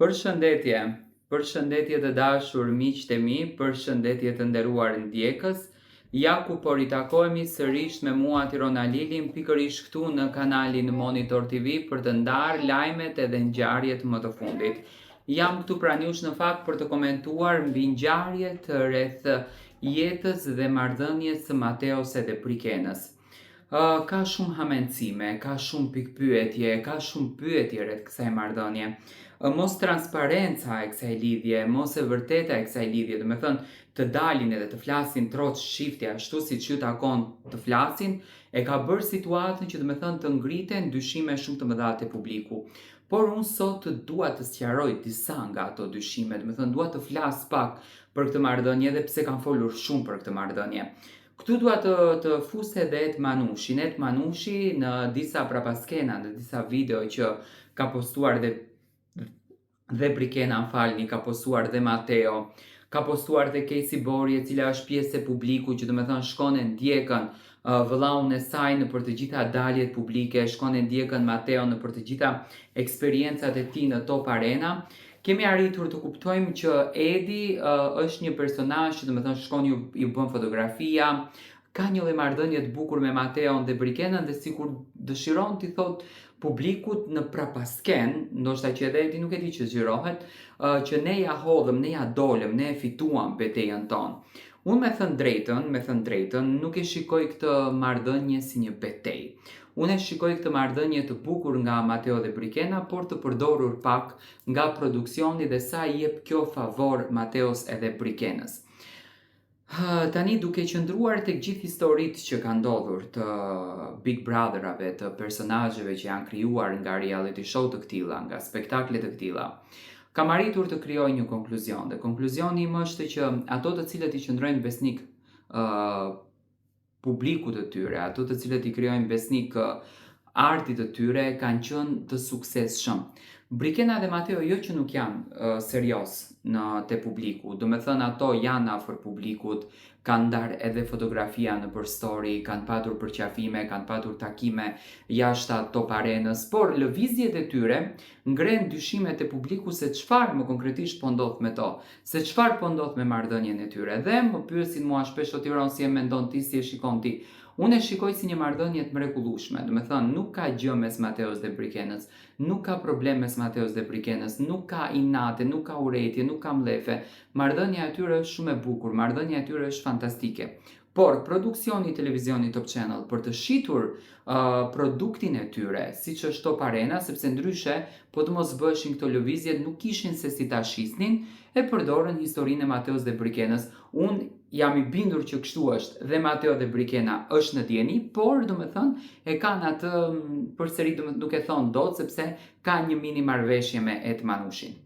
Përshëndetje, përshëndetje të dashur miqtë e mi, përshëndetje të nderuar ndjekës. Ja ku po ritakohemi sërish me mua Tirona Lilin, pikërisht këtu në kanalin Monitor TV për të ndarë lajmet edhe ngjarjet më të fundit. Jam këtu pranë jush në fakt për të komentuar mbi ngjarjet rreth jetës dhe marrëdhënies së Mateos edhe Prikenës. Ka shumë hamencime, ka shumë pikpyetje, ka shumë pyetje rreth kësaj marrëdhënie. Mos transparenca e kësaj lidhje, mos e vërteta e kësaj lidhje, do me thënë të dalin edhe të flasin troç shiftja ashtu siç ju takon të flasin, e ka bërë situatën që do me thënë të ngriten dyshime shumë të mëdha te publiku. Por unë sot dua të sqaroj disa nga ato dyshime, do me thënë dua të flas pak për këtë marrëdhënie dhe pse kam folur shumë për këtë marrëdhënie. Këtu dua të fus edhe Manushi në disa prapaskena, në disa video që ka postuar dhe Prikena, ka postuar dhe Mateo, ka postuar dhe Kesi Bori, e cila është pjesë e publiku që do me thënë shkon e ndjekën vëllaun e saj në për të gjitha daljet publike, shkon e ndjekën Mateo në për të gjitha eksperiencat e tij në Top Arena. Kemi arritur të kuptojmë që Edi është një personazh që do me thënë shkon ju bën fotografia, ka një lloj marrëdhënie të bukur me Mateon dhe Brikenën dhe sikur dëshiron t'i thot publikut në prapasken, ndoshta që edhe Edi nuk e di që zgjerohet, që ne ja hodhëm, ne ja dolëm, ne e fituam betejën tonë. Unë me thënë drejtën, nuk e shikoj këtë marrëdhënie si një betejë. Unë e shikoj këtë marrëdhënie të bukur nga Mateo dhe Brikena, por të përdorur pak nga produksioni dhe sa i jep kjo favor Mateos edhe Brikenës. Tani duke qëndruar tek gjithë historitë që kanë ndodhur të Big Brotherave, të personazheve që janë krijuar nga reality show të këtilla, nga spektakle të këtilla, kam arritur të krijoj një konkluzion. Dhe konkluzioni im është që ato të cilët i qëndrojnë besnik publikut të tyre, ato të cilët i krijojnë besnik artit të tyre, kanë qenë të suksesshëm. Brikena dhe Mateo jo që nuk janë serioz te publiku, do me thënë ato janë afër publikut, kanë ndarë edhe fotografia në për story, kanë patur përqafime, kanë patur takime jashta Top Arenës, por lëvizjet e tyre ngren dyshimet e publiku se çfarë më konkretisht po ndodh me to, se çfarë po ndodh me marrëdhënien e tyre. Dhe më pyesin mua shpesh o Tiron si e mendon ti, si e shikon ti. Unë e shikoj si një marrëdhënie të mrekullueshme, do me thënë nuk ka gjë mes Mateos dhe Brikenës, nuk ka problem mes Mateos dhe Brikenës, nuk ka inate, nuk ka urrëtie, nuk ka mlefe. Marrëdhënia e tyre është shumë e bukur, marrëdhënia e tyre është fantastike. Por produksioni i televizionit Top Channel për të shitur produktin e tyre, siç është Top Arena, sepse ndryshe po të mos bëshin këto lëvizjet, nuk kishin se si ta shisnin, e përdorën historinë e Mateos dhe Brikenës. Unë jam i bindur që kështu është, dhe Mateo dhe Brikena është në dieni, por do me thënë e kanë atë përsëri duke thonë dot, sepse ka një mini marrëveshje me Manushin.